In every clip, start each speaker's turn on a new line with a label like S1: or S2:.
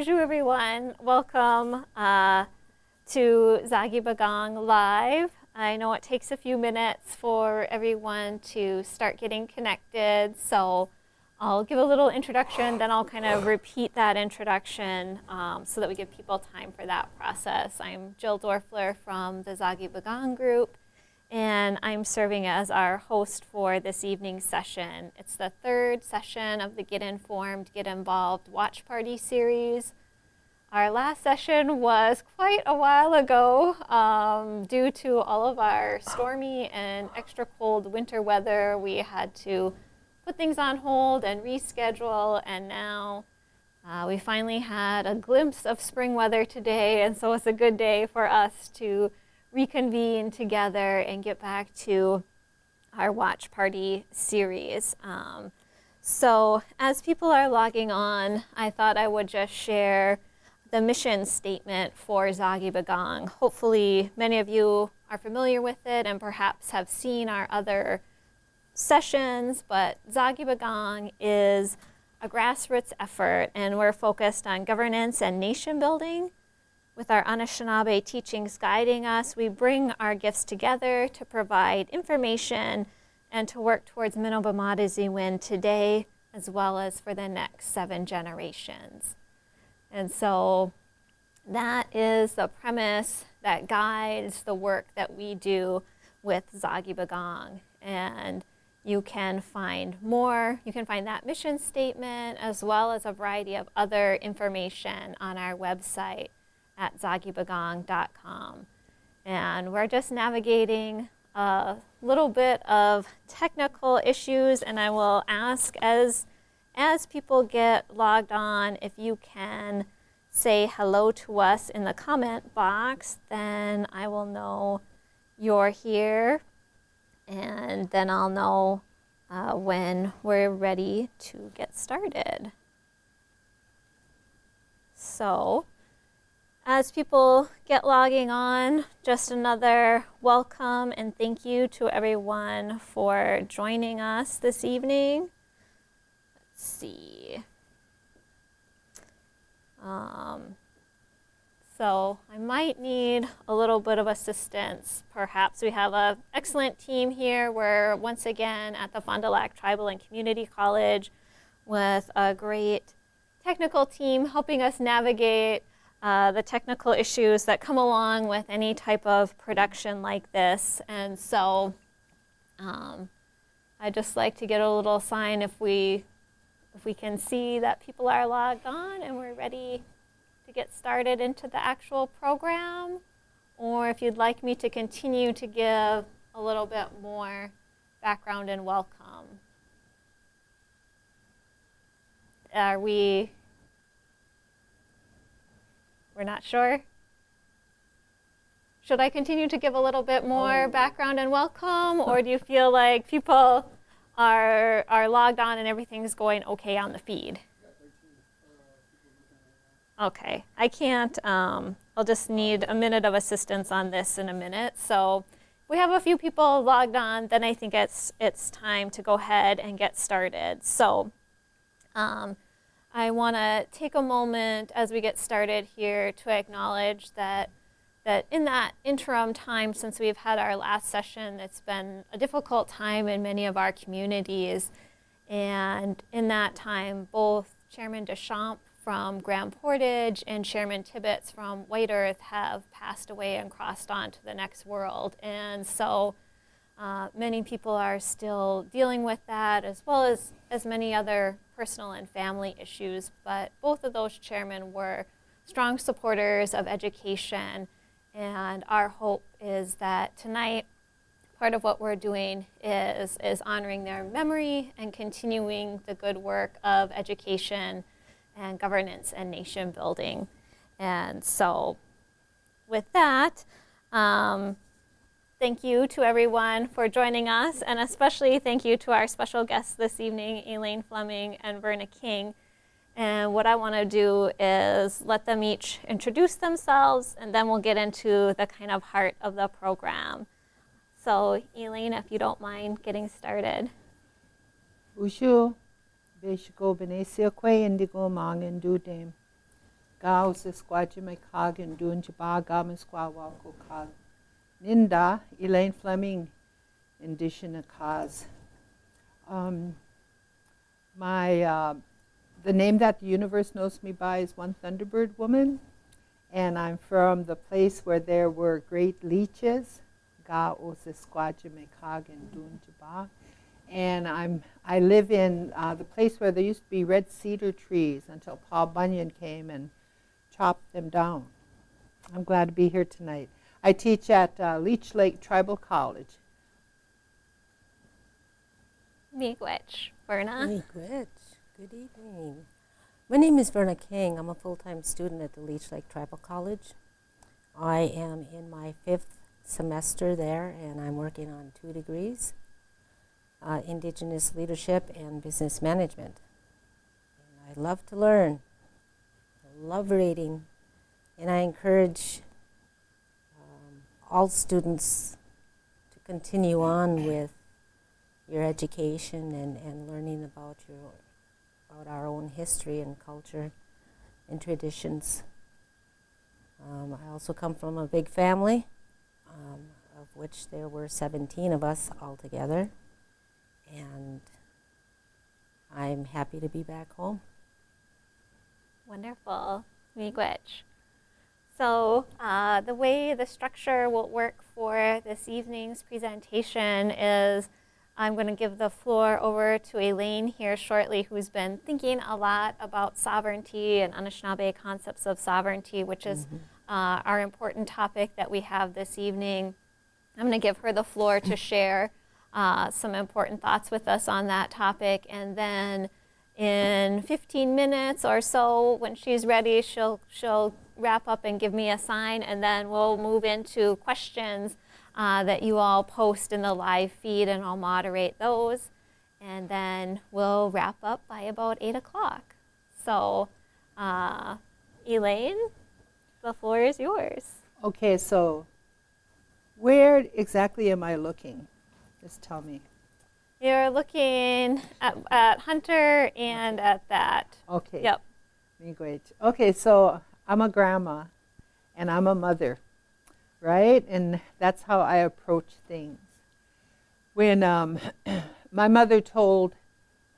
S1: Bonjour, everyone. Welcome to Zaagibagaang Live. I know it takes a few minutes for everyone to start getting connected, so I'll give a little introduction, then I'll kind of repeat that introduction so that we give people time for that process. I'm Jill Dorfler from the Zaagibagaang group, and I'm serving as our host for this evening's session. It's the third session of the Get Informed, Get Involved Watch Party series. Our last session was quite a while ago due to all of our stormy and extra cold winter weather. We had to put things on hold and reschedule, and now we finally had a glimpse of spring weather today, and so it's a good day for us to reconvene together and get back to our watch party series. So as people are logging on, I thought I would just share the mission statement for Zaagibagaang. Hopefully many of you are familiar with it and perhaps have seen our other sessions, but Zaagibagaang is a grassroots effort, and we're focused on governance and nation building. With our Anishinaabe teachings guiding us, we bring our gifts together to provide information and to work towards Minobamadiziwin today, as well as for the next 7 generations. And so that is the premise that guides the work that we do with Zaagibagaang. And you can find more, you can find that mission statement as well as a variety of other information on our website at zaagibagaang.com. And we're just navigating a little bit of technical issues, and I will ask as people get logged on, if you can say hello to us in the comment box, then I will know you're here, and then I'll know when we're ready to get started. So as people get logging on, just another welcome and thank you to everyone for joining us this evening. Let's see. So I might need a little bit of assistance, perhaps. We have an excellent team here. We're once again at the Fond du Lac Tribal and Community College with a great technical team helping us navigate the technical issues that come along with any type of production like this. And so I'd just like to get a little sign if we can see that people are logged on and we're ready to get started into the actual program, or if you'd like me to continue to give a little bit more background and welcome. We're not sure? Should I continue to give a little bit more background and welcome, or do you feel like people are logged on and everything's going okay on the feed? Okay, I can't, I'll just need a minute of assistance on this in a minute. So if we have a few people logged on, then I think it's time to go ahead and get started. So I want to take a moment as we get started here to acknowledge that in that interim time since we've had our last session, it's been a difficult time in many of our communities. And in that time, both Chairman Deschamps from Grand Portage and Chairman Tibbetts from White Earth have passed away and crossed on to the next world. And so many people are still dealing with that, as well as many other personal and family issues. But both of those chairmen were strong supporters of education. And our hope is that tonight, part of what we're doing is honoring their memory and continuing the good work of education and governance and nation building. And so with that, thank you to everyone for joining us, and especially thank you to our special guests this evening, Elaine Fleming and Verna King. And what I want to do is let them each introduce themselves, and then we'll get into the kind of heart of the program. So Elaine, if you don't mind getting started.
S2: Ushu, Beshiko Benesia Quay Indigo Mang and Dudem. Gao Zaagibagaang Untitled Chapter. Ninda, Elaine Fleming, Indigenous cause. The name that the universe knows me by is One Thunderbird Woman, and I'm from the place where there were great leeches, Gao Zaagibagaang Untitled. And I live in the place where there used to be red cedar trees until Paul Bunyan came and chopped them down. I'm glad to be here tonight. I teach at Leech Lake Tribal College.
S1: Miigwech. Verna.
S3: Miigwech. Good evening. My name is Verna King. I'm a full-time student at the Leech Lake Tribal College. I am in my 5th semester there, and I'm working on 2 degrees, Indigenous Leadership and Business Management. And I love to learn. I love reading, and I encourage all students to continue on with your education and learning about our own history and culture and traditions. I also come from a big family, of which there were 17 of us altogether, and I'm happy to be back home.
S1: Wonderful. Miigwech. So the way the structure will work for this evening's presentation is I'm going to give the floor over to Elaine here shortly, who's been thinking a lot about sovereignty and Anishinaabe concepts of sovereignty, which is our important topic that we have this evening. I'm going to give her the floor to share some important thoughts with us on that topic, and then in 15 minutes or so, when she's ready, she'll wrap up and give me a sign, and then we'll move into questions that you all post in the live feed, and I'll moderate those, and then we'll wrap up by about 8 o'clock. So, Elaine, the floor is yours.
S2: Okay, so where exactly am I looking? Just tell me.
S1: You're looking at Hunter and at that.
S2: Okay.
S1: Yep.
S2: Great. Okay, so I'm a grandma and I'm a mother, right? And that's how I approach things. When my mother told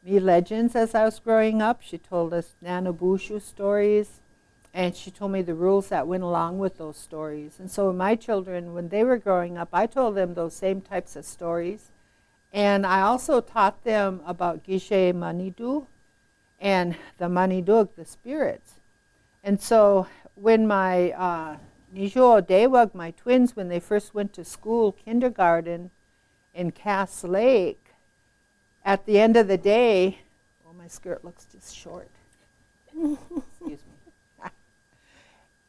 S2: me legends as I was growing up, she told us Nanabushu stories, and she told me the rules that went along with those stories. And so my children, when they were growing up, I told them those same types of stories. And I also taught them about Gishe Manidu and the Manidug, the spirits. And so when my Nijo Dewag, my twins, when they first went to school, kindergarten in Cass Lake, at the end of the day, oh, my skirt looks just short. Excuse me.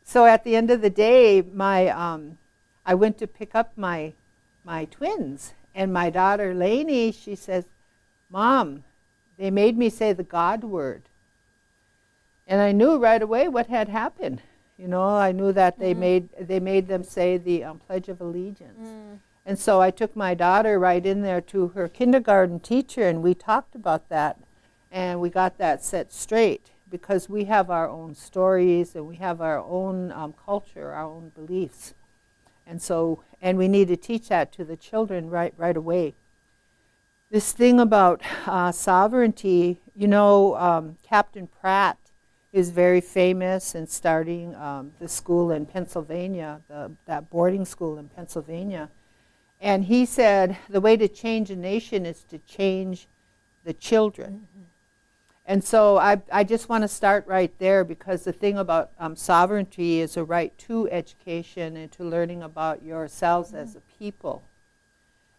S2: So at the end of the day, I went to pick up my twins. And my daughter, Elaine, she says, Mom, they made me say the God word. And I knew right away what had happened. You know, I knew that they made them say the Pledge of Allegiance. And so I took my daughter right in there to her kindergarten teacher, and we talked about that. And we got that set straight, because we have our own stories, and we have our own culture, our own beliefs. And so, and we need to teach that to the children right away. This thing about sovereignty, you know, Captain Pratt is very famous in starting the school in Pennsylvania, that boarding school in Pennsylvania. And he said the way to change a nation is to change the children. And so I just want to start right there, because the thing about sovereignty is a right to education and to learning about yourselves as a people.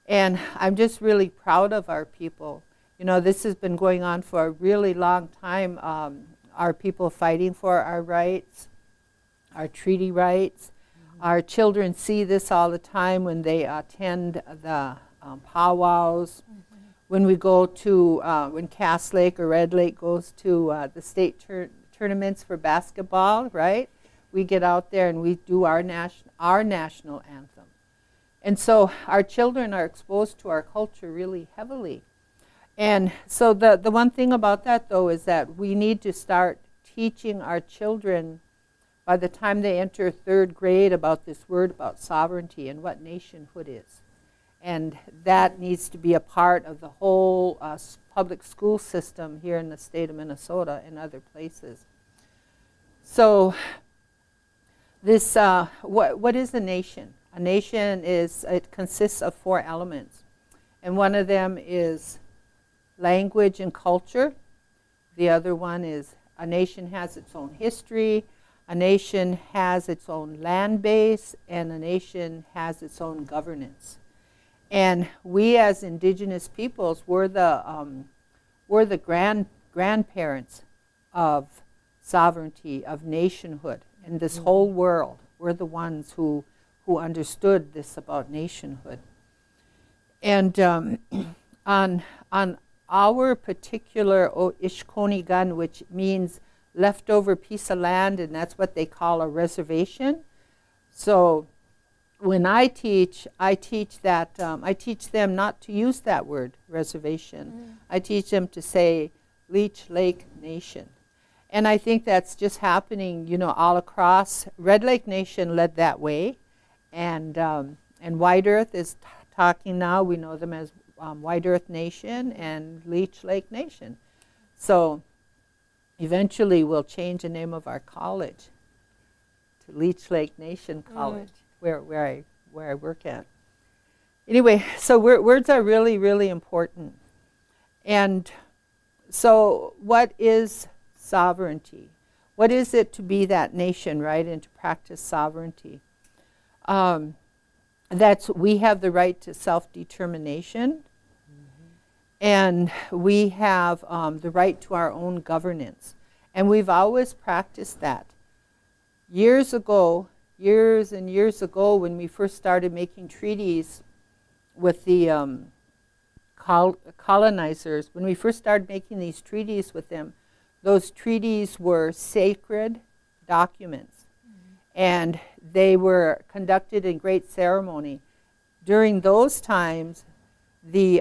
S2: And I'm just really proud of our people. You know, this has been going on for a really long time. Our people fighting for our rights, our treaty rights. Our children see this all the time when they attend the powwows. When we go to, when Cass Lake or Red Lake goes to the state tournaments for basketball, right? We get out there and we do our national anthem. And so our children are exposed to our culture really heavily. And so the one thing about that, though, is that we need to start teaching our children by the time they enter third grade about this word about sovereignty and what nationhood is. And that needs to be a part of the whole public school system here in the state of Minnesota and other places. So this, what is a nation? A nation it consists of 4 elements. And one of them is language and culture. The other one is a nation has its own history, a nation has its own land base, and a nation has its own governance. And we as indigenous peoples, we're the grandparents of sovereignty, of nationhood, in this whole world. We're the ones who understood this about nationhood. And on our particular Ishkonigan, which means leftover piece of land, and that's what they call a reservation. So when I teach that I teach them not to use that word reservation. I teach them to say Leech Lake Nation. And I think that's just happening, all across. Red Lake Nation led that way, and White Earth is talking now. We know them as White Earth Nation and Leech Lake Nation. So eventually we'll change the name of our college to Leech Lake Nation College, where I work at. Anyway, so words are really, really important. And so what is sovereignty? What is it to be that nation, right, and to practice sovereignty? We have the right to self-determination, and we have the right to our own governance. And we've always practiced that. Years and years ago, when we first started making treaties with the colonizers, when we first started making these treaties with them, those treaties were sacred documents. And they were conducted in great ceremony. During those times, we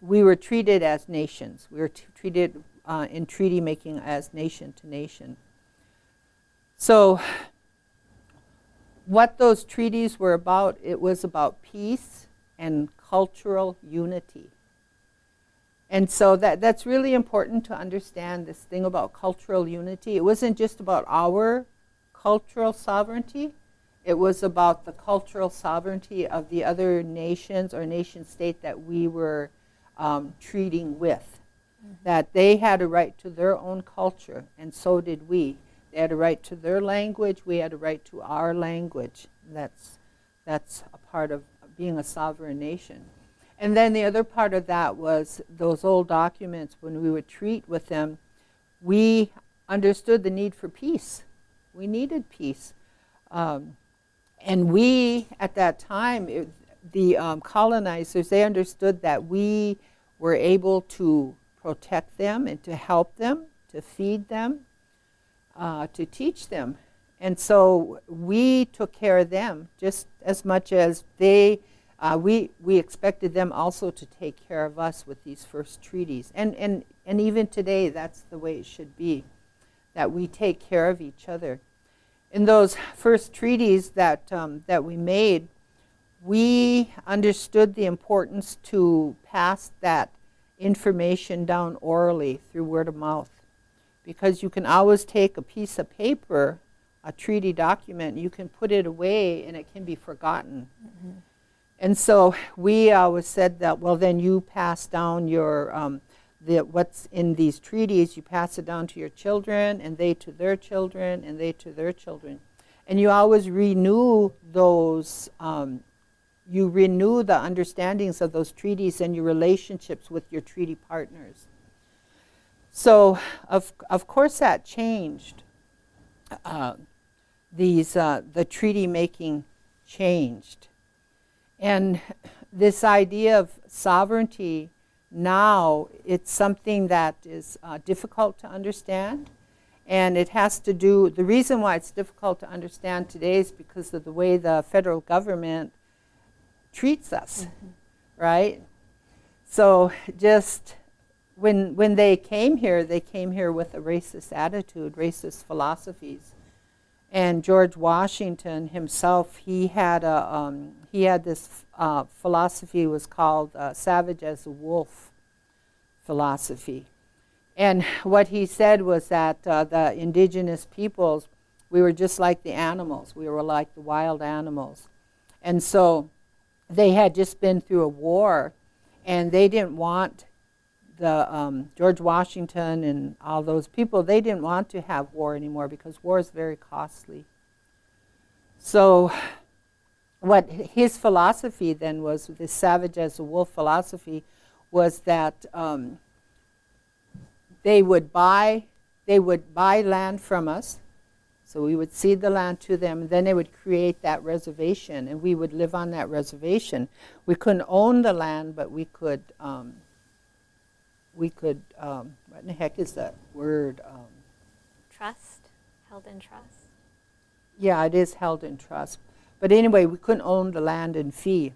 S2: were treated as nations. We were treated in treaty making as nation to nation. So what those treaties were about, it was about peace and cultural unity. And so that's really important to understand, this thing about cultural unity. It wasn't just about our cultural sovereignty. It was about the cultural sovereignty of the other nations or nation state that we were treating with. That they had a right to their own culture, and so did we. They had a right to their language. We had a right to our language. That's a part of being a sovereign nation. And then the other part of that was those old documents. When we would treat with them, we understood the need for peace. We needed peace. And we, at that time, the colonizers, they understood that we were able to protect them and to help them, to feed them, to teach them. And so we took care of them just as much as we expected them also to take care of us with these first treaties. And even today, that's the way it should be, that we take care of each other. In those first treaties that we made, we understood the importance to pass that information down orally through word of mouth. Because you can always take a piece of paper, a treaty document, you can put it away and it can be forgotten. And so we always said that, well, then you pass down your what's in these treaties, you pass it down to your children, and they to their children, and they to their children. And you always renew those, you renew the understandings of those treaties and your relationships with your treaty partners. So, of course that changed. The treaty making changed. And this idea of sovereignty now, it's something that is difficult to understand. And it has to do, the reason why it's difficult to understand today is because of the way the federal government treats us, right? So just when they came here with a racist attitude, racist philosophies. And George Washington himself, he had this philosophy was called savage as a wolf philosophy. And what he said was that the indigenous peoples, we were just like the animals. We were like the wild animals. And so they had just been through a war, and they didn't want the George Washington and all those people, they didn't want to have war anymore because war is very costly. So what his philosophy then was, this savage as a wolf philosophy, was that they would buy land from us. So we would cede the land to them, and then they would create that reservation, and we would live on that reservation. We couldn't own the land, but we could, what in the heck is that word?
S1: Trust, held in trust.
S2: Yeah, it is held in trust. But anyway, we couldn't own the land in fee,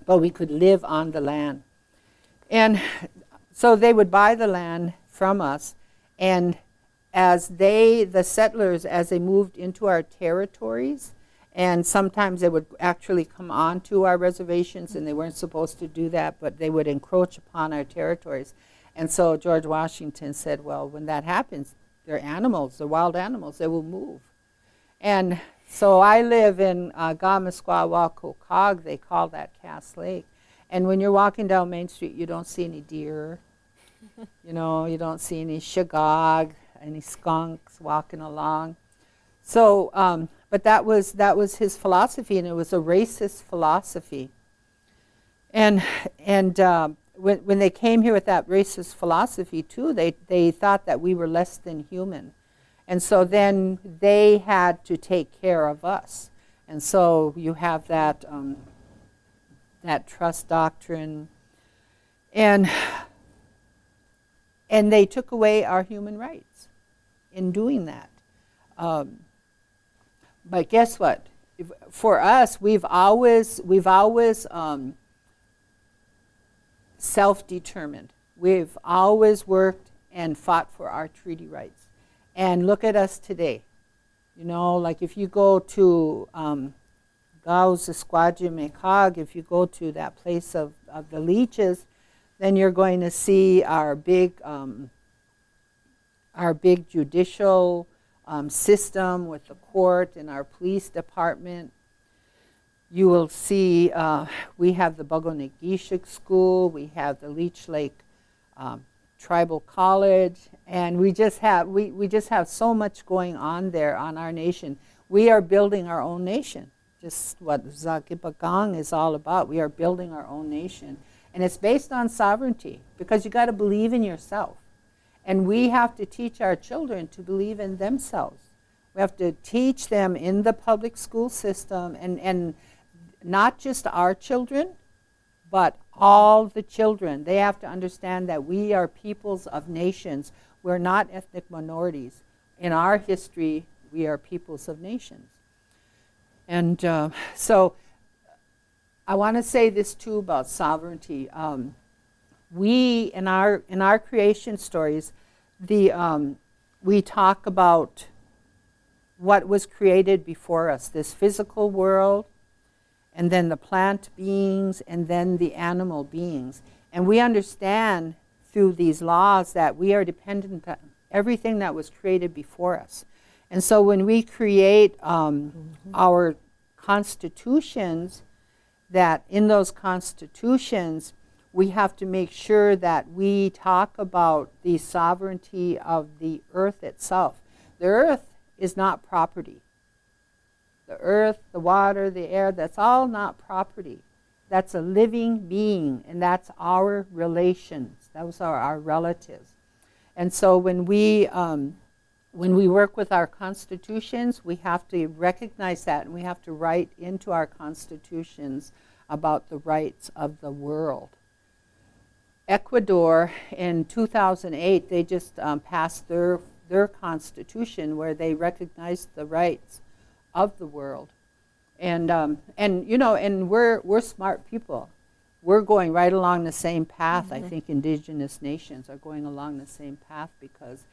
S2: but we could live on the land. And so they would buy the land from us, and as the settlers, as they moved into our territories, and sometimes they would actually come onto our reservations, and they weren't supposed to do that, but they would encroach upon our territories. And so George Washington said, well, when that happens, they're animals, they're wild animals, they will move. And so I live in Gamasquawakokog, they call that Cass Lake. And when you're walking down Main Street, you don't see any deer, you don't see any shagog, any skunks walking along. So, but that was his philosophy, and it was a racist philosophy. And when they came here with that racist philosophy too, they thought that we were less than human. And so then they had to take care of us. And so you have that trust doctrine. And they took away our human rights in doing that. But guess what? For us, we've always self-determined. We've always worked and fought for our treaty rights. And look at us today. Like if you go to Gauzasquadjimekag, if you go to that place of the leeches, then you're going to see our big judicial system with the court and our police department. You will see we have the Bagonegishik School, we have the Leech Lake Tribal College, and we just have so much going on there on our nation. We are building our own nation, just what Zaagibagaang is all about. We are building our own nation. And it's based on sovereignty, because you got to believe in yourself. And we have to teach our children to believe in themselves. We have to teach them in the public school system, and not just our children, but all the children. They have to understand that we are peoples of nations. We're not ethnic minorities. In our history, we are peoples of nations. And so I want to say this too about sovereignty. We, in our creation stories, we talk about what was created before us, this physical world, and then the plant beings, and then the animal beings. And we understand through these laws that we are dependent on everything that was created before us. And so when we create our constitutions, that in those constitutions, we have to make sure that we talk about the sovereignty of the earth itself. The earth is not property. The earth, the water, the air, that's all not property. That's a living being, and that's our relations. Those are our relatives. And so when we work with our constitutions, we have to recognize that, and we have to write into our constitutions about the rights of the world. Ecuador, in 2008, they just passed their constitution where they recognized the rights of the world. And we're smart people. We're going right along the same path. I think indigenous nations are going along the same path, because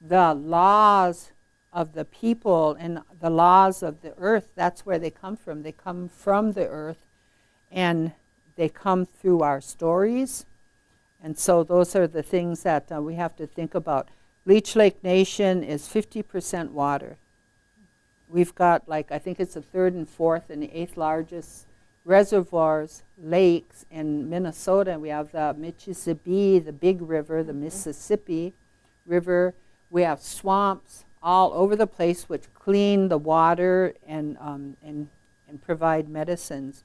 S2: the laws of the people and the laws of the earth, that's where they come from. They come from the earth, and they come through our stories. And so those are the things that we have to think about. Leech Lake Nation is 50% water. We've got, like, I think it's the third and fourth and the eighth largest reservoirs, lakes in Minnesota. We have the Mississippi, the big river, the Mississippi River. We have swamps all over the place which clean the water and provide medicines.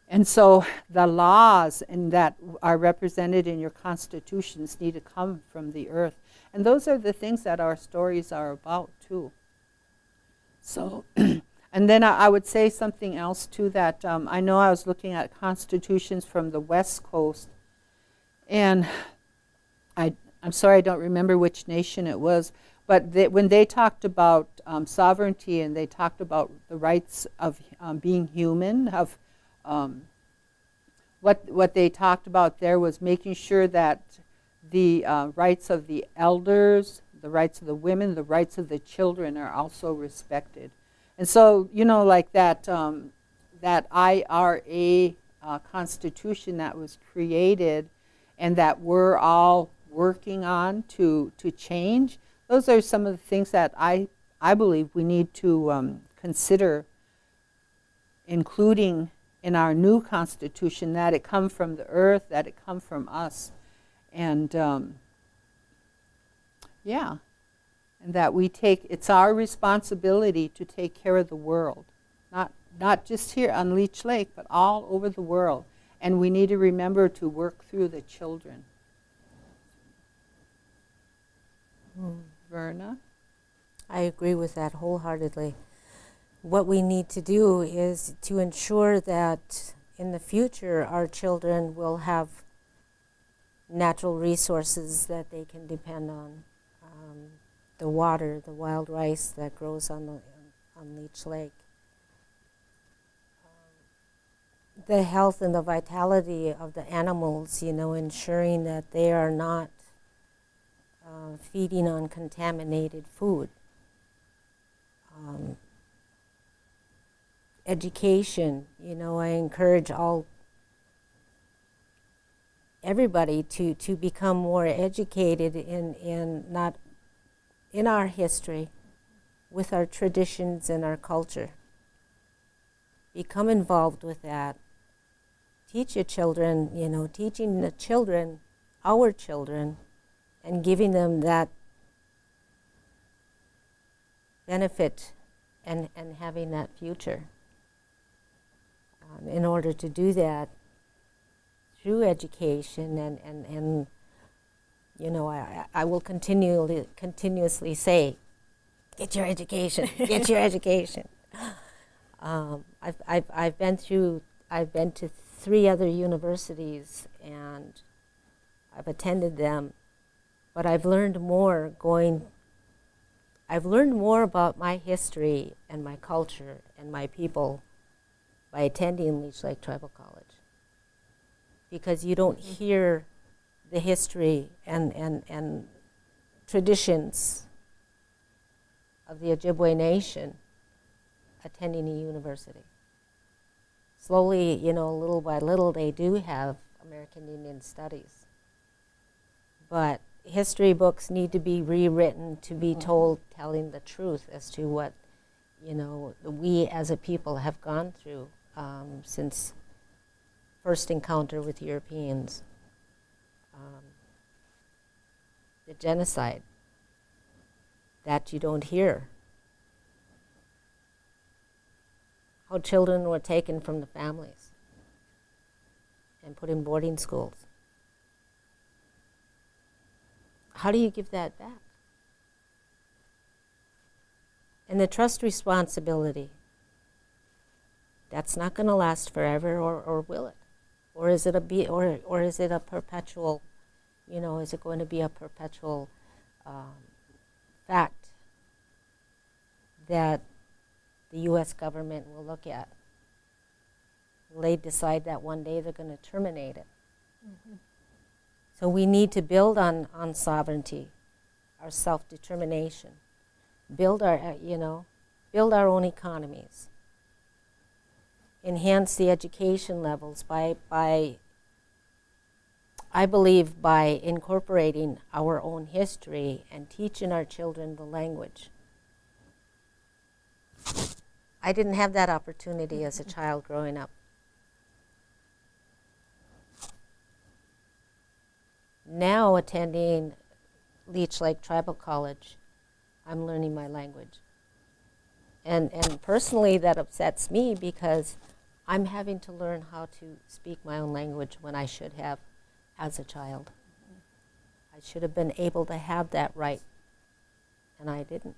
S2: And so the laws and that are represented in your constitutions need to come from the earth. And those are the things that our stories are about too. So, and then I would say something else too, that I know I was looking at constitutions from the West Coast, and I'm sorry I don't remember which nation it was, but when they talked about sovereignty and they talked about the rights of being human, of what they talked about there was making sure that the rights of the elders, the rights of the women, the rights of the children are also respected. And so, you know, like that IRA constitution that was created and that we're all working on to change, those are some of the things that I believe we need to consider including in our new constitution, that it come from the earth, that it come from us. And yeah, and that we take, it's our responsibility to take care of the world. Not just here on Leech Lake, but all over the world. And we need to remember to work through the children. Verna?
S3: I agree with that wholeheartedly. What we need to do is to ensure that in the future our children will have natural resources that they can depend on. The water, the wild rice that grows on Leech Lake. The health and the vitality of the animals, you know, ensuring that they are not feeding on contaminated food. Education, you know, I encourage everybody to become more educated in our history, with our traditions and our culture. Become involved with that. Teach your children, you know, teaching the children, our children, and giving them that benefit and having that future. In order to do that, through education and you know, I will continuously say, get your education, get your education. I've been to 3 other universities and I've attended them, but I've learned more about my history and my culture and my people by attending Leech Lake Tribal College, because you don't hear the history and traditions of the Ojibwe Nation attending a university. Slowly, you know, little by little, they do have American Indian Studies. But history books need to be rewritten to be told, telling the truth as to what, you know, we as a people have gone through since first encounter with Europeans. The genocide that you don't hear. How children were taken from the families and put in boarding schools. How do you give that back? And the trust responsibility, that's not going to last forever, or will it? Or is it or is it a perpetual, you know, is it going to be a perpetual fact that the U.S. government will look at? Will they decide that one day they're going to terminate it? Mm-hmm. So we need to build on sovereignty, our self-determination. build our, build our own economies, enhance the education levels by I believe by incorporating our own history and teaching our children the language. I didn't have that opportunity as a child growing up. Now attending Leech Lake Tribal College, I'm learning my language. And personally that upsets me because I'm having to learn how to speak my own language when I should have as a child. I should have been able to have that right, and I didn't.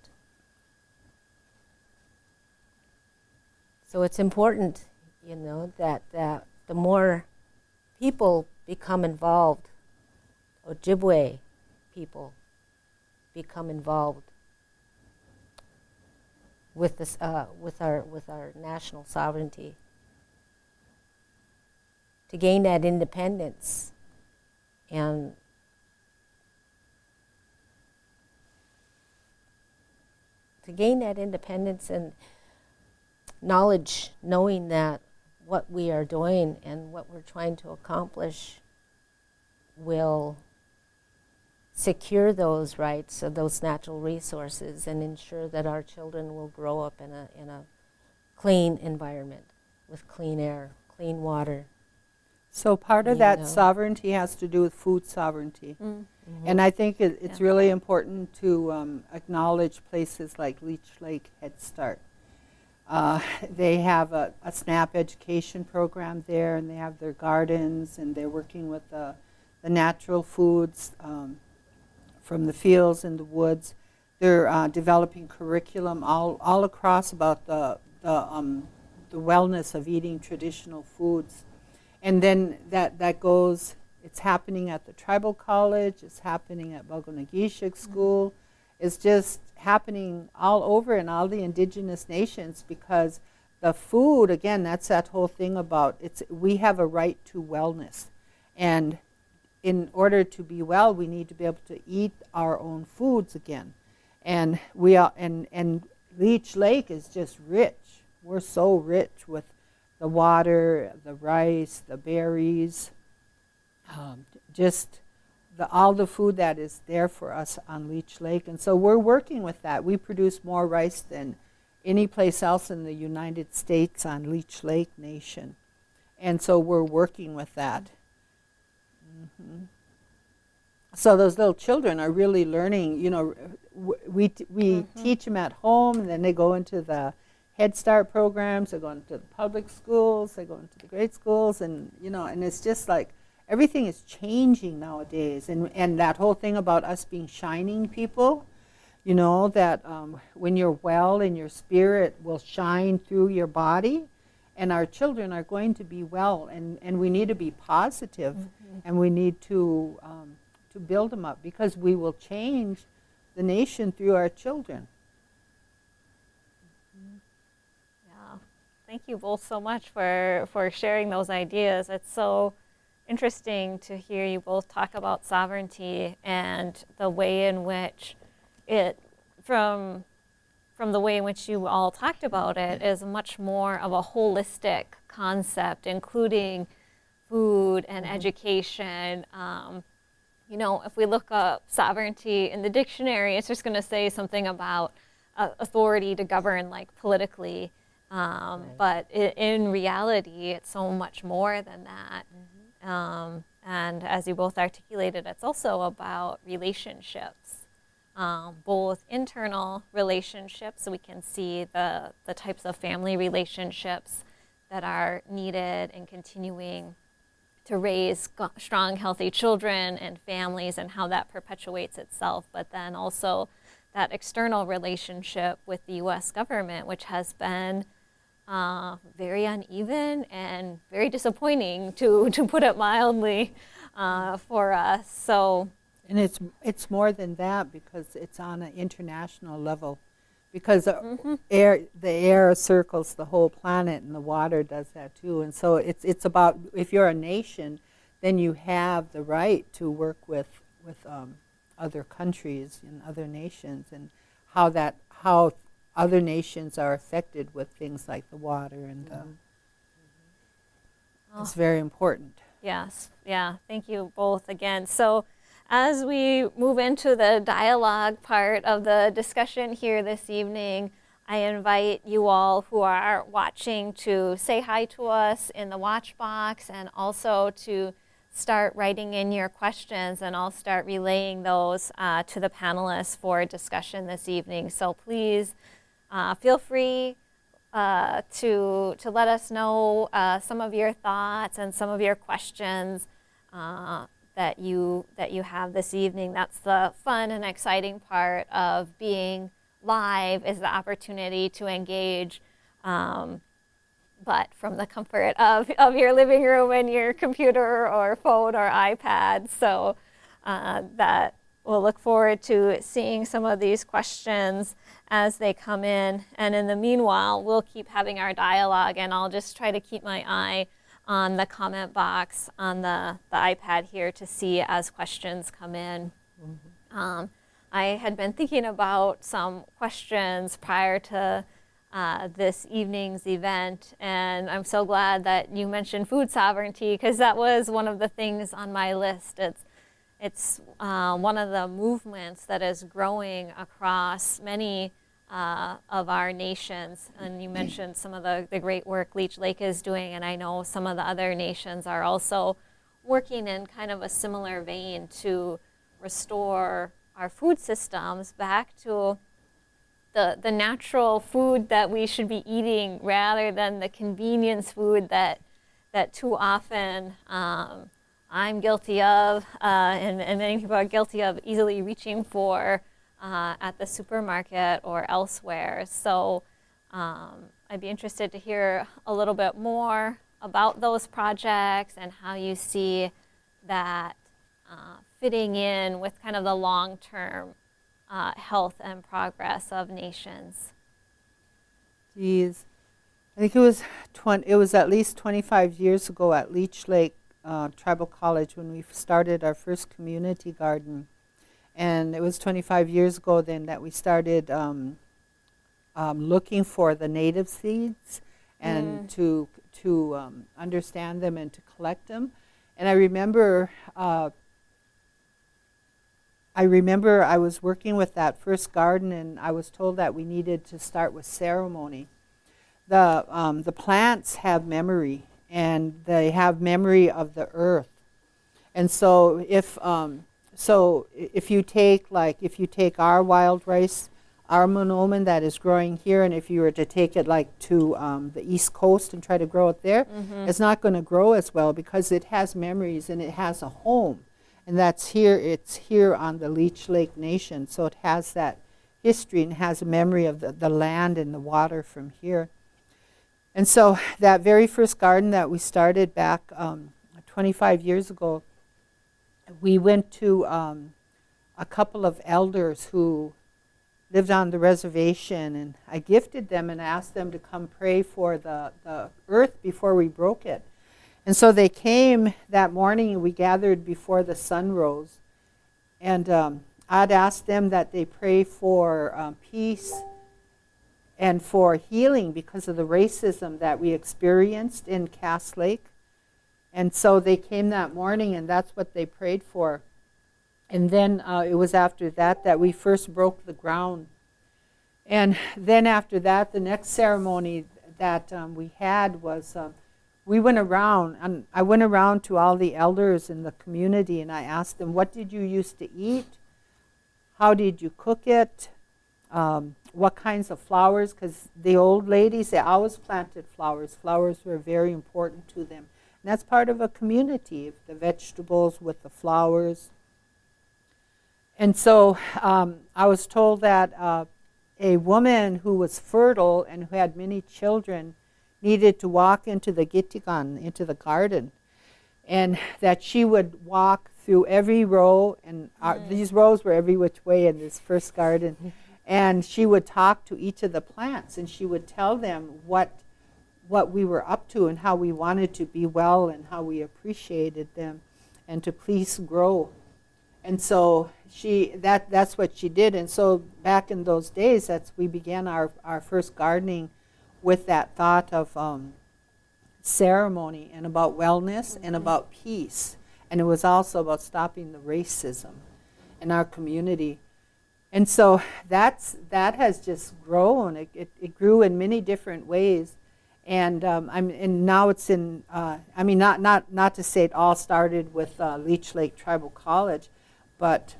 S3: So it's important, that the more people become involved, Ojibwe people become involved with this, with our national sovereignty, to gain that independence and knowledge, knowing that what we are doing and what we're trying to accomplish will secure those rights of those natural resources and ensure that our children will grow up in a clean environment with clean air, clean water.
S2: So part of that sovereignty has to do with food sovereignty. And I think it's really important to acknowledge places like Leech Lake Head Start. They have a SNAP education program there, and they have their gardens, and they're working with the natural foods from the fields and the woods. They're developing curriculum all across about the wellness of eating traditional foods. And then that goes, it's happening at the tribal college, it's happening at Bogonagishik School, it's just happening all over in all the indigenous nations, because the food, again, that's that whole thing about, we have a right to wellness. And in order to be well, we need to be able to eat our own foods again. And and Leech Lake is just rich. We're so rich with the water, the rice, the berries, just all the food that is there for us on Leech Lake. And so we're working with that. We produce more rice than any place else in the United States on Leech Lake Nation. And so we're working with that. So those little children are really learning, we teach them at home, and then they go into the Head Start programs, they go into the public schools, they go into the grade schools, and and it's just like everything is changing nowadays. And that whole thing about us being shining people, that when you're well and your spirit will shine through your body, and our children are going to be well, and we need to be positive, and we need to build them up, because we will change the nation through our children.
S1: Thank you both so much for sharing those ideas. It's so interesting to hear you both talk about sovereignty and the way in which from the way in which you all talked about it, is much more of a holistic concept, including food and education. If we look up sovereignty in the dictionary, it's just going to say something about authority to govern, like politically. Right. But in reality, it's so much more than that. And as you both articulated, it's also about relationships, both internal relationships, so we can see the types of family relationships that are needed in continuing to raise strong, healthy children and families, and how that perpetuates itself, but then also that external relationship with the U.S. government, which has been very uneven and very disappointing, to put it mildly, for us. So,
S2: and it's more than that, because it's on an international level, because the air circles the whole planet, and the water does that too. And so it's about, if you're a nation, then you have the right to work with other countries and other nations, and how other nations are affected with things like the water and it's very important.
S1: Yes, yeah, thank you both again. So as we move into the dialogue part of the discussion here this evening, I invite you all who are watching to say hi to us in the watch box and also to start writing in your questions, and I'll start relaying those to the panelists for discussion this evening. So please feel free to let us know some of your thoughts and some of your questions that you have this evening. That's the fun and exciting part of being live, is the opportunity to engage, but from the comfort of your living room and your computer or phone or iPad. So that we'll look forward to seeing some of these questions as they come in. And in the meanwhile, we'll keep having our dialogue, and I'll just try to keep my eye on the comment box on the iPad here to see as questions come in. I had been thinking about some questions prior to this evening's event, and I'm so glad that you mentioned food sovereignty, because that was one of the things on my list. It's one of the movements that is growing across many of our nations. And you mentioned some of the great work Leech Lake is doing, and I know some of the other nations are also working in kind of a similar vein to restore our food systems back to the natural food that we should be eating, rather than the convenience food that too often I'm guilty of, and many people are guilty of easily reaching for at the supermarket or elsewhere. So I'd be interested to hear a little bit more about those projects and how you see that fitting in with kind of the long-term health and progress of nations.
S2: Geez, I think it was at least 25 years ago at Leech Lake Tribal College when we started our first community garden. And it was 25 years ago then that we started looking for the native seeds and to understand them and to collect them. And I remember I was working with that first garden, and I was told that we needed to start with ceremony. The plants have memory, and they have memory of the earth. And so if you take our wild rice, our monomen that is growing here, and if you were to take it like to the East Coast and try to grow it there, it's not going to grow as well because it has memories and it has a home. And that's here, it's here on the Leech Lake Nation. So it has that history and has a memory of the land and the water from here. And so that very first garden that we started back 25 years ago, we went to a couple of elders who lived on the reservation, and I gifted them and asked them to come pray for the earth before we broke it. And so they came that morning, and we gathered before the sun rose. And I'd asked them that they pray for peace and for healing because of the racism that we experienced in Cass Lake. And so they came that morning, and that's what they prayed for. And then it was after that we first broke the ground. And then after that, the next ceremony that we had was we went around, and I went around to all the elders in the community, and I asked them, what did you used to eat? How did you cook it? What kinds of flowers? Because the old ladies, they always planted flowers. Flowers were very important to them. And that's part of a community, the vegetables with the flowers. And so I was told that a woman who was fertile and who had many children needed to walk into the gitigan, into the garden, and that she would walk through every row, and these rows were every which way in this first garden, and she would talk to each of the plants, and she would tell them what we were up to and how we wanted to be well and how we appreciated them and to please grow. And so that's what she did. And so back in those days, we began our first gardening with that thought of ceremony and about wellness and about peace. And it was also about stopping the racism in our community. And so that has just grown. It grew in many different ways. And and now it's in. Not to say it all started with Leech Lake Tribal College, but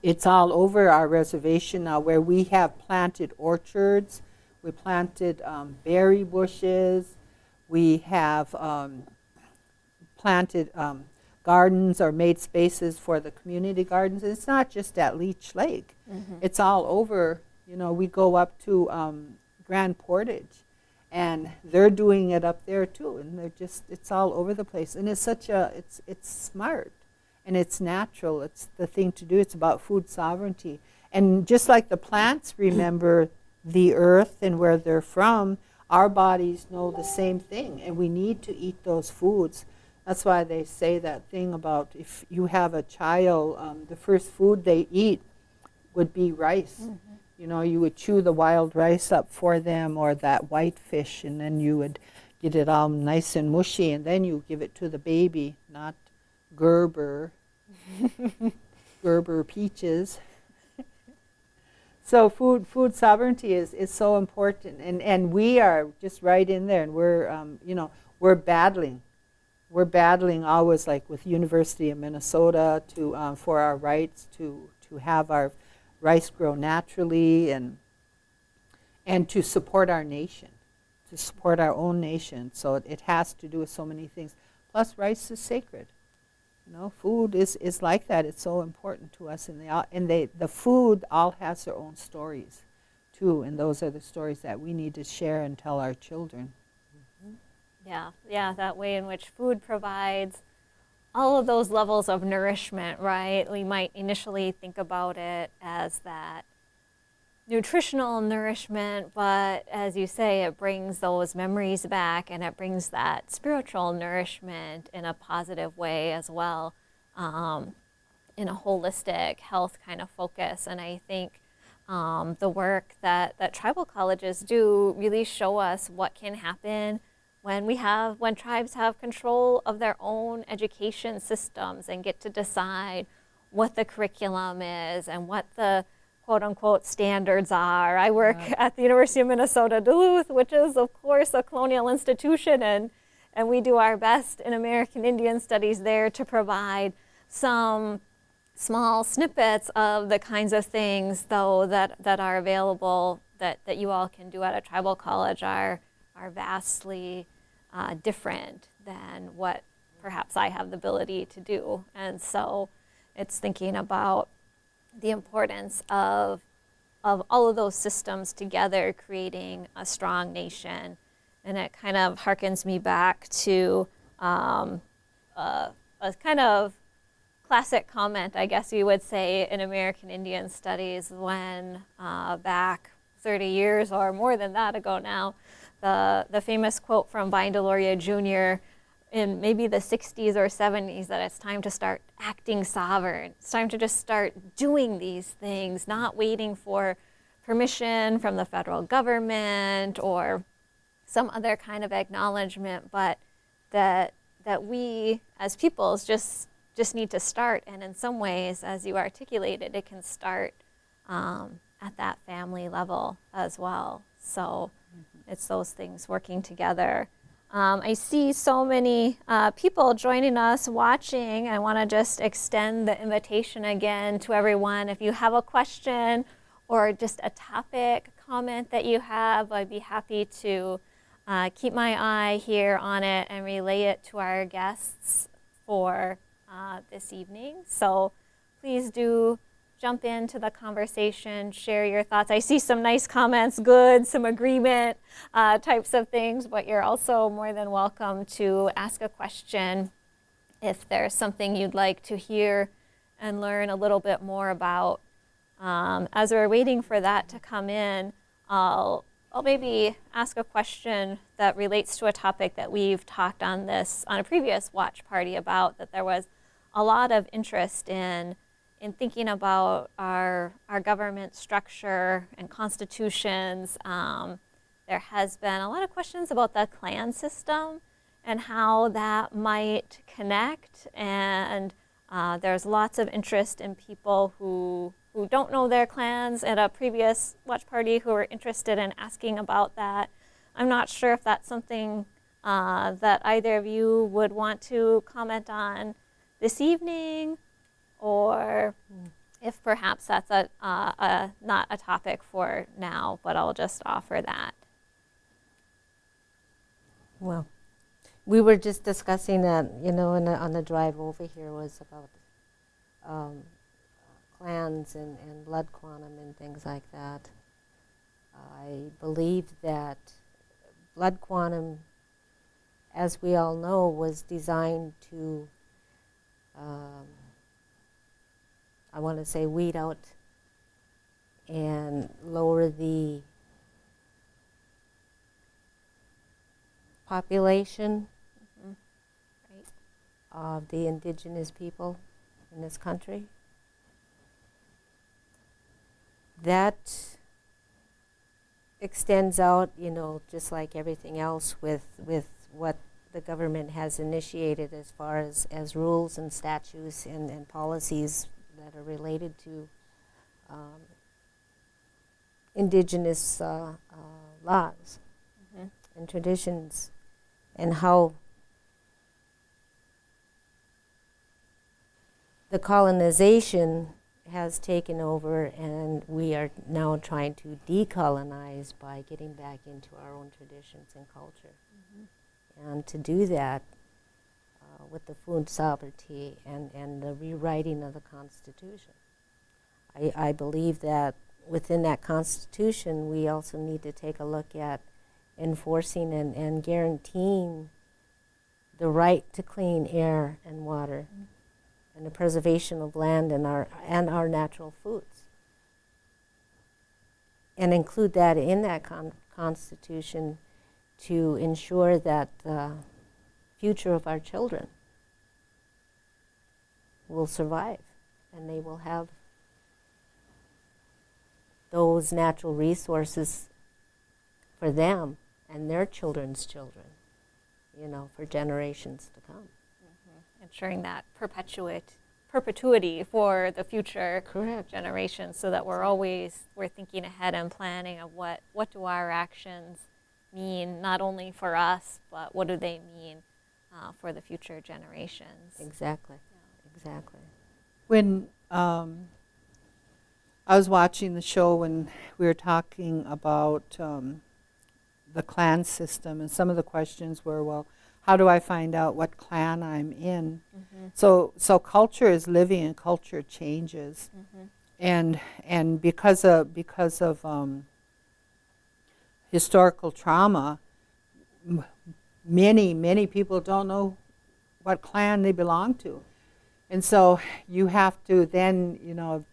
S2: it's all over our reservation now, where we have planted orchards, we planted berry bushes, we have planted gardens or made spaces for the community gardens. It's not just at Leech Lake; it's all over. You know, we go up to Grand Portage, and they're doing it up there too, and it's all over the place. And it's smart, and it's natural. It's the thing to do. It's about food sovereignty. And just like the plants remember the earth and where they're from, our bodies know the same thing, and we need to eat those foods. That's why they say that thing about if you have a child, the first food they eat would be rice. You know, you would chew the wild rice up for them, or that white fish, and then you would get it all nice and mushy, and then you give it to the baby, not Gerber peaches. So food sovereignty is so important, and we are just right in there, and we're battling. We're battling always, like with University of Minnesota, to for our rights to have our rice grow naturally, and to support our nation, to support our own nation. So it has to do with so many things. Plus, rice is sacred. You know, food is like that. It's so important to us, and the food all has their own stories, too, and those are the stories that we need to share and tell our children.
S1: Yeah, that way in which food provides all of those levels of nourishment, right? We might initially think about it as that nutritional nourishment, but as you say, it brings those memories back, and it brings that spiritual nourishment in a positive way as well, in a holistic health kind of focus. And I think the work that tribal colleges do really show us what can happen when tribes have control of their own education systems and get to decide what the curriculum is and what the quote-unquote standards are. I work at the University of Minnesota Duluth, which is, of course, a colonial institution, and we do our best in American Indian Studies there to provide some small snippets of the kinds of things, though, that are available that you all can do at a tribal college are vastly different than what perhaps I have the ability to do. And so it's thinking about the importance of all of those systems together creating a strong nation. And it kind of harkens me back to a kind of classic comment, I guess you would say, in American Indian Studies when back 30 years or more than that ago now, the famous quote from Vine Deloria Jr. in maybe the 60s or 70s, that it's time to start acting sovereign. It's time to just start doing these things, not waiting for permission from the federal government or some other kind of acknowledgement, but that we as peoples just need to start. And in some ways, as you articulated, it can start at that family level as well. So it's those things working together. I see so many people joining us, watching. I want to just extend the invitation again to everyone. If you have a question or just a topic comment that you have, I'd be happy to keep my eye here on it and relay it to our guests for this evening. So please do jump into the conversation, share your thoughts. I see some nice comments, good, some agreement types of things, but you're also more than welcome to ask a question if there's something you'd like to hear and learn a little bit more about. As we're waiting for that to come in, I'll maybe ask a question that relates to a topic that we've talked on a previous watch party about, that there was a lot of interest in thinking about our government structure and constitutions. There has been a lot of questions about the clan system and how that might connect, and there's lots of interest in people who don't know their clans at a previous watch party who are interested in asking about that. I'm not sure if that's something that either of you would want to comment on this evening, or if perhaps that's not a topic for now, but I'll just offer that.
S3: Well, we were just discussing that, on the drive over here was about clans and blood quantum and things like that. I believe that blood quantum, as we all know, was designed to, I want to say, weed out and lower the population
S1: Right.
S3: of the indigenous people in this country. That extends out, just like everything else with what the government has initiated as far as rules and statutes and policies that are related to indigenous laws and traditions, and how the colonization has taken over, and we are now trying to decolonize by getting back into our own traditions and culture. And to do that with the food sovereignty and the rewriting of the Constitution. I believe that within that Constitution, we also need to take a look at enforcing and guaranteeing the right to clean air and water, and the preservation of land and our natural foods, and include that in that Constitution to ensure that the future of our children will survive, and they will have those natural resources for them and their children's children, for generations to come.
S1: Ensuring that perpetuity for the future
S3: Correct.
S1: generations, so that we're thinking ahead and planning of what do our actions mean, not only for us, but what do they mean for the future generations.
S3: Exactly. Exactly.
S2: When I was watching the show when we were talking about the clan system, and some of the questions were, well, how do I find out what clan I'm in? So culture is living and culture changes, and because of historical trauma, many people don't know what clan they belong to. And so you have to then,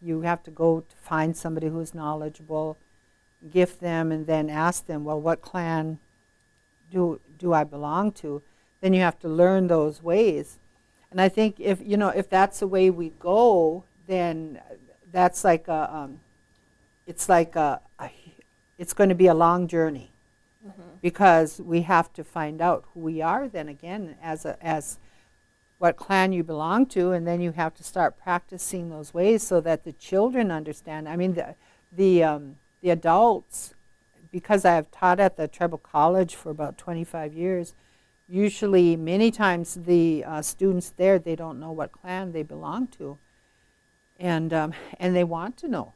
S2: you have to go to find somebody who's knowledgeable, gift them, and then ask them, well, what clan do I belong to? Then you have to learn those ways. And I think if that's the way we go, then that's like it's going to be a long journey, because we have to find out who we are then again as what clan you belong to, and then you have to start practicing those ways so that the children understand. I mean, the adults, because I have taught at the tribal college for about 25 years, usually many times the students there, they don't know what clan they belong to, and they want to know,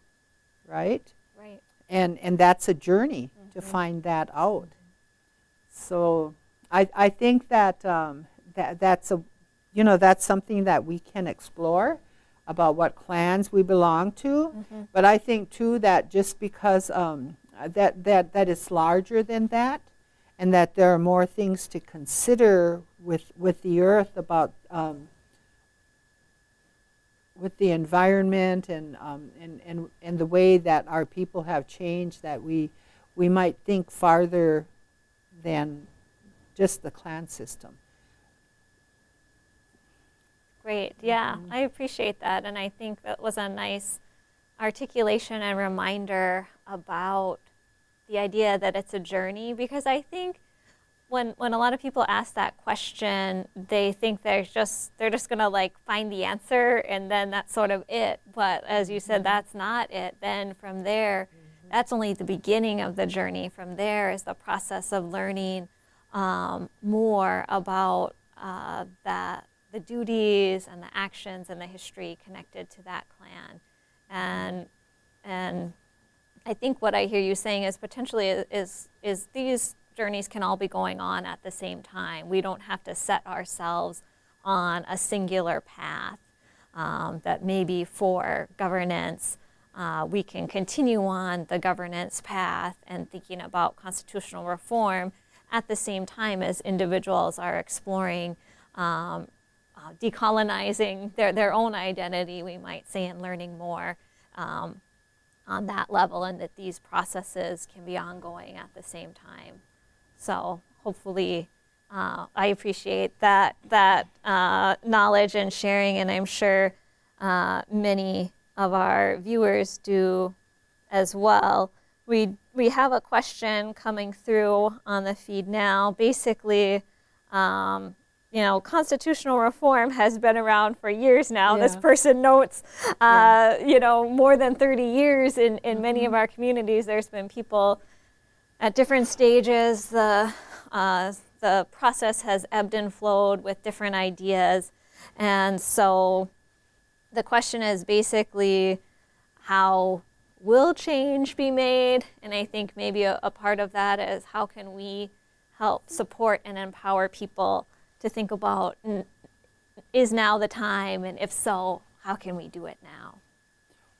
S2: right?
S1: Right.
S2: And that's a journey to find that out. So I think that that's something that we can explore about what clans we belong to. But I think too that just because that it's larger than that, and that there are more things to consider with the earth about with the environment and the way that our people have changed, that we might think farther than just the clan system.
S1: great. Yeah, I appreciate that. And I think that was a nice articulation and reminder about the idea that it's a journey, because I think when a lot of people ask that question, they think they're just going to like find the answer and then that's sort of it. But as you said, that's not it. Then from there, that's only the beginning of the journey. From there is the process of learning more about the duties and the actions and the history connected to that clan. And I think what I hear you saying is potentially is these journeys can all be going on at the same time. We don't have to set ourselves on a singular path. That maybe for governance, we can continue on the governance path and thinking about constitutional reform at the same time as individuals are exploring decolonizing their own identity, we might say, and learning more on that level, and that these processes can be ongoing at the same time. So hopefully I appreciate that knowledge and sharing, and I'm sure many of our viewers do as well. We have a question coming through on the feed now. Basically, constitutional reform has been around for years now. Yeah. This person notes, more than 30 years in many of our communities. There's been people at different stages. The process has ebbed and flowed with different ideas. And so the question is basically, how will change be made? And I think maybe a part of that is, how can we help support and empower people to think about, is now the time? And if so, how can we do it now?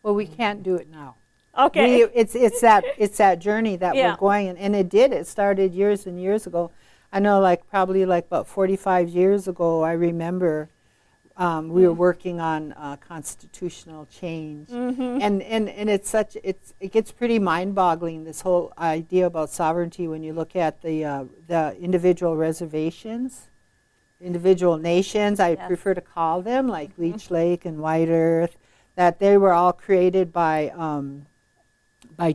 S2: Well, we can't do it now.
S1: Okay.
S2: It's that journey that we're going in. And it started years and years ago. I know probably about 45 years ago, I remember we were working on constitutional change. Mm-hmm. And it gets pretty mind-boggling, this whole idea about sovereignty, when you look at the individual reservations, individual nations, I prefer to call them, like Leech Lake and White Earth, that they were all created by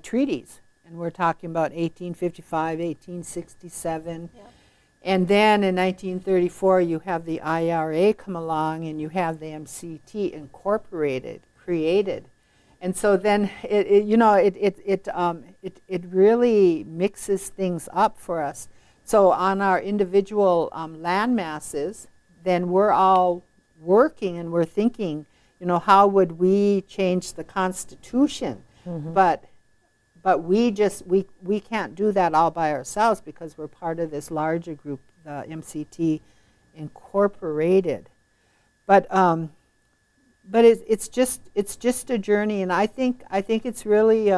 S2: treaties. And we're talking about 1855, 1867. Yep. And then in 1934, you have the IRA come along, and you have the MCT incorporated, created. And so then it really mixes things up for us. So on our individual land masses, then we're all working and we're thinking, how would we change the Constitution? Mm-hmm. But we can't do that all by ourselves, because we're part of this larger group, the MCT Incorporated. But it's just a journey, and I think it's really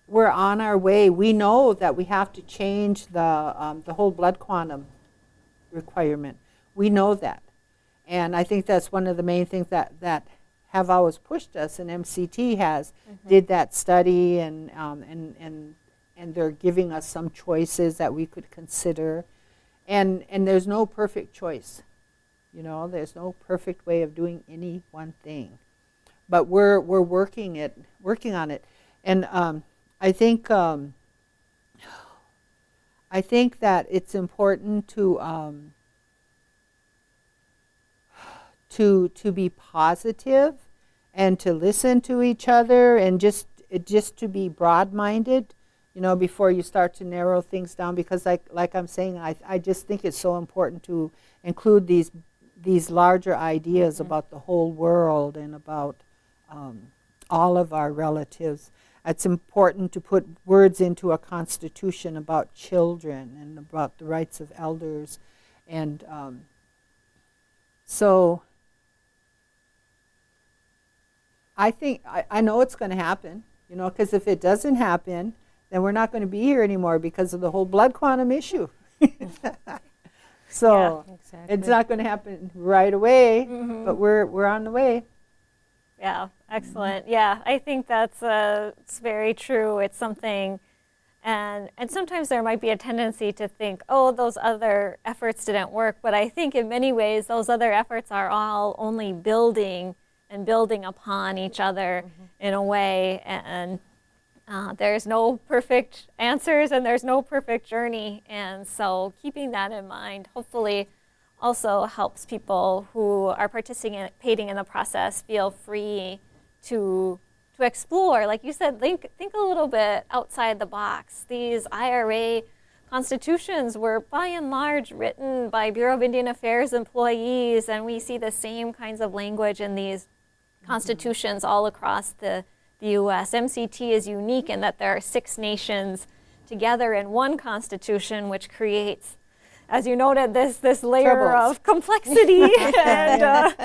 S2: we're on our way. We know that we have to change the whole blood quantum requirement. We know that, and I think that's one of the main things that have always pushed us, and MCT has did that study, and they're giving us some choices that we could consider, and there's no perfect choice, there's no perfect way of doing any one thing, but we're working on it, and I think that it's important to be positive and to listen to each other, and just to be broad-minded, before you start to narrow things down, because like I'm saying, I just think it's so important to include these larger ideas about the whole world and about all of our relatives. It's important to put words into a constitution about children and about the rights of elders, and so I think, I know it's going to happen, because if it doesn't happen, then we're not going to be here anymore because of the whole blood quantum issue. So exactly. It's not going to happen right away, but we're on the way.
S1: Yeah, excellent. Yeah, I think that's it's very true. It's something, And sometimes there might be a tendency to think, oh, those other efforts didn't work. But I think in many ways, those other efforts are all only building and building upon each other in a way. And there's no perfect answers and there's no perfect journey. And so keeping that in mind, hopefully also helps people who are participating in the process feel free to explore. Like you said, think a little bit outside the box. These IRA constitutions were by and large written by Bureau of Indian Affairs employees, and we see the same kinds of language in these constitutions all across the U.S. MCT is unique in that there are 6 nations together in one constitution, which creates, as you noted, this layer
S2: Troubles.
S1: of complexity. And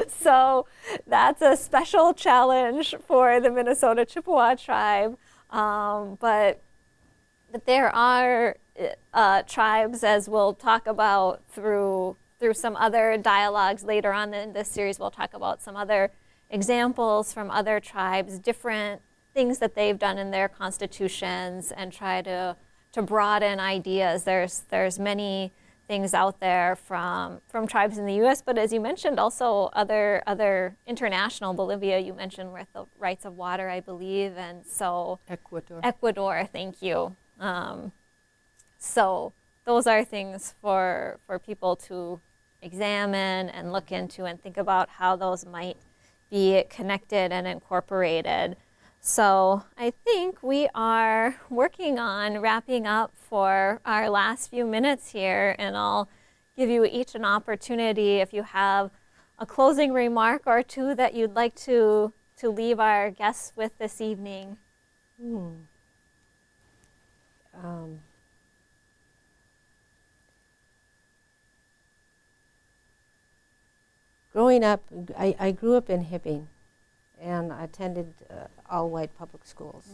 S1: so that's a special challenge for the Minnesota Chippewa tribe. But there are tribes, as we'll talk about through some other dialogues later on in this series, we'll talk about some other examples from other tribes, different things that they've done in their constitutions, and try to broaden ideas. There's many things out there from tribes in the U.S., but as you mentioned, also other international. Bolivia, you mentioned, with the rights of water, I believe, and so Ecuador. Thank you. So those are things for people to examine and look into and think about how those might be connected and incorporated. So I think we are working on wrapping up for our last few minutes here, and I'll give you each an opportunity if you have a closing remark or two that you'd like to leave our guests with this evening.
S3: Growing up, I grew up in Hibbing, and I attended all-white public schools.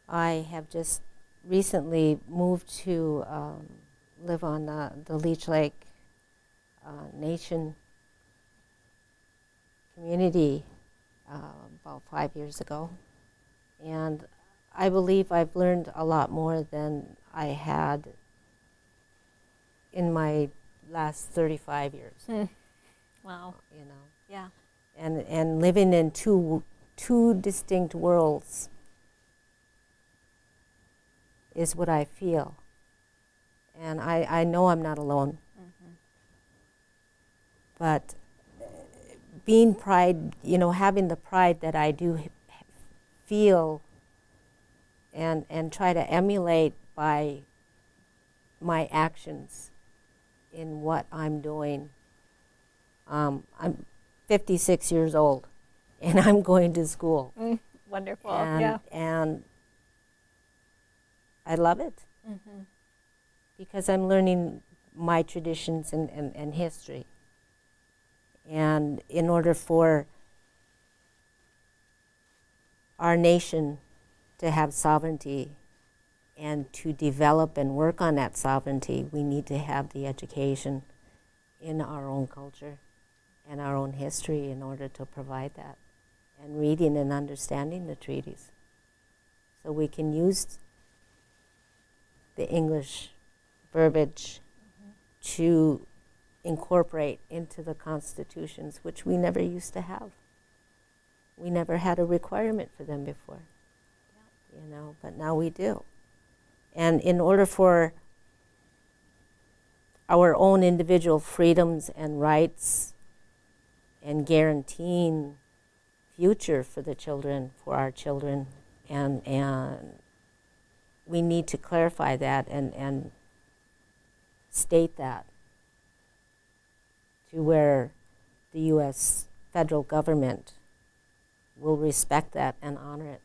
S3: I have just recently moved to live on the Leech Lake Nation community about 5 years ago, and I believe I've learned a lot more than I had in my last 35 years.
S1: Wow.
S3: You know.
S1: Yeah.
S3: And living in two distinct worlds is what I feel. And I know I'm not alone. But being pride, having the pride that I do feel and try to emulate by my actions in what I'm doing. I'm 56 years old, and I'm going to school.
S1: Wonderful.
S3: And I love it because I'm learning my traditions and history. And in order for our nation to have sovereignty and to develop and work on that sovereignty, we need to have the education in our own culture and our own history in order to provide that, and reading and understanding the treaties. So we can use the English verbiage to incorporate into the constitutions, which we never used to have. We never had a requirement for them before, but now we do. And in order for our own individual freedoms and rights and guaranteeing future for the children, for our children, and we need to clarify that and state that to where the U.S. federal government will respect that and honor it.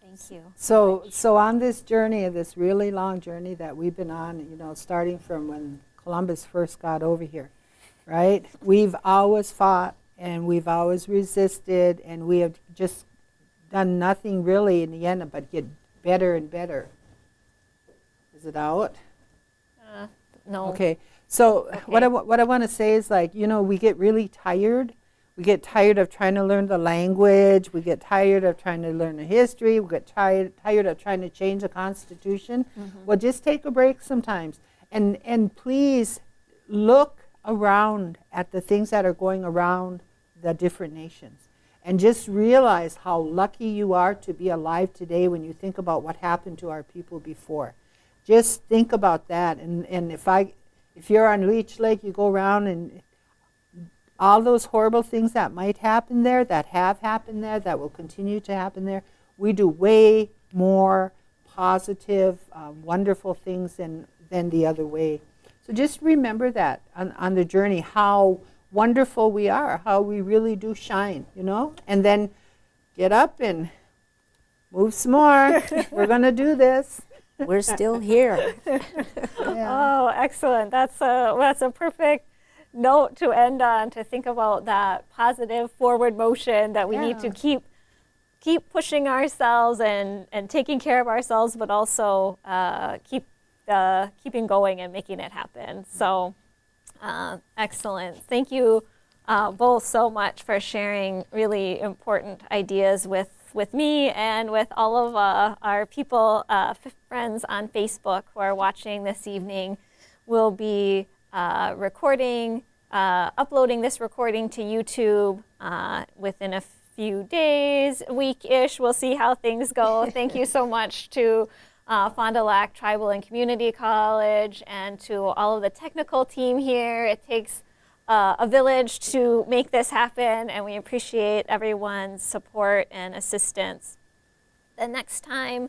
S1: Thank you.
S2: So on this journey, this really long journey that we've been on, starting from when Columbus first got over here, right? We've always fought and we've always resisted, and we have just done nothing really in the end but get better and better. Is it out?
S1: No.
S2: Okay. So
S1: Okay.
S2: what I want to say is, we get really tired We get tired of trying to learn the language. We get tired of trying to learn the history. We get tired of trying to change the Constitution. Well, just take a break sometimes. And please look around at the things that are going around the different nations. And just realize how lucky you are to be alive today when you think about what happened to our people before. Just think about that. And if you're on Leech Lake, you go around and all those horrible things that might happen there, that have happened there, that will continue to happen there, we do way more positive, wonderful things than the other way. So just remember that on the journey, how wonderful we are, how we really do shine, you know? And then get up and move some more. We're going to do this.
S3: We're still here.
S2: Yeah.
S1: Oh, excellent. That's a perfect note to end on, to think about that positive forward motion that we need to keep pushing ourselves and taking care of ourselves, but also keeping going and making it happen. So excellent. Thank you both so much for sharing really important ideas with me and with all of our people, friends on Facebook who are watching this evening. We'll be uploading this recording to YouTube within a few days, week-ish. We'll see how things go. Thank you so much to Fond du Lac Tribal and Community College and to all of the technical team here. It takes a village to make this happen, and we appreciate everyone's support and assistance. The next time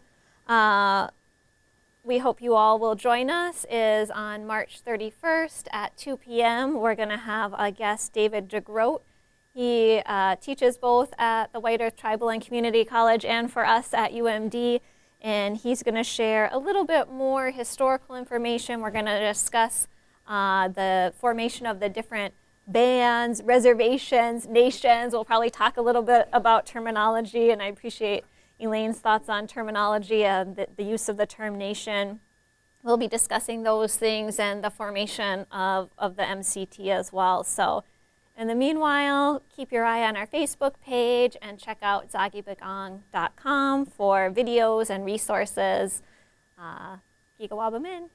S1: we hope you all will join us is on March 31st at 2 p.m. We're going to have a guest, David DeGroat. He teaches both at the White Earth Tribal and Community College and for us at UMD, and he's going to share a little bit more historical information. We're going to discuss the formation of the different bands, reservations, nations. We'll probably talk a little bit about terminology, and I appreciate Elaine's thoughts on terminology and the use of the term nation. We'll be discussing those things and the formation of the MCT as well. So in the meanwhile, keep your eye on our Facebook page and check out zaagibagaang.com for videos and resources. Gigawabamin.